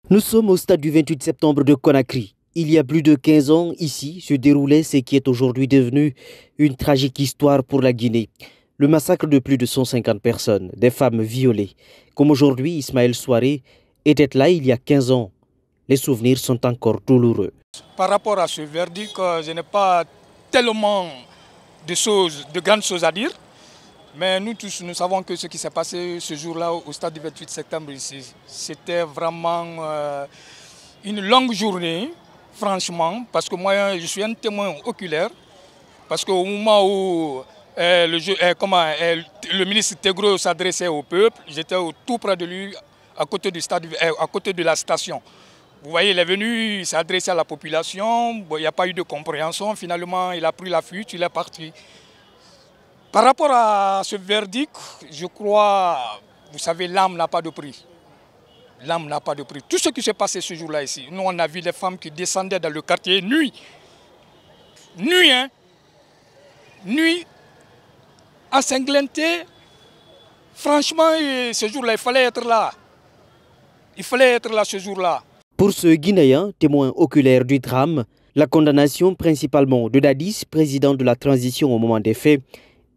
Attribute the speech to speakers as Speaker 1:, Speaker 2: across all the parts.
Speaker 1: Nous sommes au stade du 28 septembre de Conakry. Il y a plus de 15 ans, ici, se déroulait ce qui est aujourd'hui devenu une tragique histoire pour la Guinée. Le massacre de plus de 150 personnes, des femmes violées. Comme aujourd'hui, Ismaël Souaré était là il y a 15 ans. Les souvenirs sont encore douloureux.
Speaker 2: Par rapport à ce verdict, je n'ai pas tellement de grandes choses à dire. Mais nous tous, nous savons que ce qui s'est passé ce jour-là au stade du 28 septembre ici, c'était vraiment une longue journée, franchement, parce que moi, je suis un témoin oculaire. Parce qu'au moment où le ministre Tegro s'adressait au peuple, j'étais tout près de lui, à côté du stade, à côté de la station. Vous voyez, il est venu, il s'est adressé à la population, bon, il n'y a pas eu de compréhension, finalement il a pris la fuite, il est parti. Par rapport à ce verdict, je crois, vous savez, l'âme n'a pas de prix. L'âme n'a pas de prix. Tout ce qui s'est passé ce jour-là ici, nous on a vu les femmes qui descendaient dans le quartier nuit. Nuit, hein. Nuit, ensanglanté. Franchement, ce jour-là, il fallait être là. Il fallait être là ce jour-là.
Speaker 1: Pour ce Guinéen, témoin oculaire du drame, la condamnation principalement de Dadis, président de la transition au moment des faits,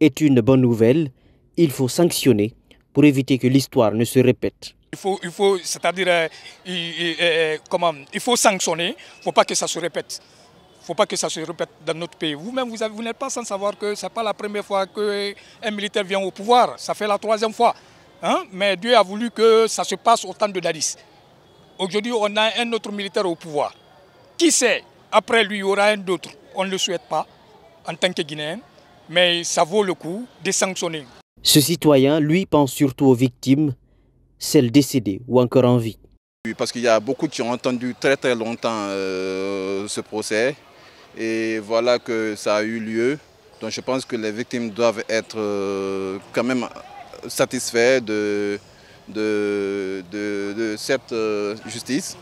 Speaker 1: est une bonne nouvelle. Il faut sanctionner pour éviter que l'histoire ne se répète.
Speaker 2: C'est-à-dire, il faut sanctionner, il ne faut pas que ça se répète. Il ne faut pas que ça se répète dans notre pays. Vous-même, vous n'êtes pas sans savoir que ce n'est pas la première fois qu'un militaire vient au pouvoir. Ça fait la troisième fois. Hein? Mais Dieu a voulu que ça se passe au temps de Dadis. Aujourd'hui, on a un autre militaire au pouvoir. Qui sait, après lui, il y aura un autre. On ne le souhaite pas en tant que Guinéen, mais ça vaut le coup de sanctionner.
Speaker 1: Ce citoyen, lui, pense surtout aux victimes, celles décédées ou encore en vie.
Speaker 3: Oui, parce qu'il y a beaucoup qui ont entendu très très longtemps ce procès et voilà que ça a eu lieu. Donc je pense que les victimes doivent être quand même satisfaits de cette justice.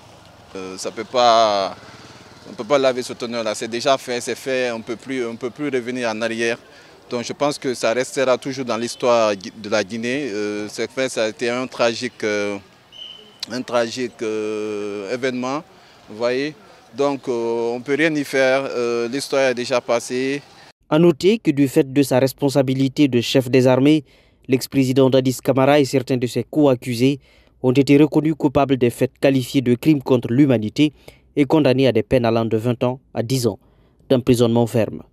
Speaker 3: On ne peut pas laver ce tonneau-là. C'est déjà fait, c'est fait, on ne peut plus revenir en arrière. Donc je pense que ça restera toujours dans l'histoire de la Guinée. C'est fait, ça a été un tragique événement, vous voyez. Donc on ne peut rien y faire, l'histoire est déjà passée.
Speaker 1: A noter que du fait de sa responsabilité de chef des armées, l'ex-président Dadis Camara et certains de ses co-accusés ont été reconnus coupables des faits qualifiés de crimes contre l'humanité et condamnés à des peines allant de 20 ans à 10 ans d'emprisonnement ferme.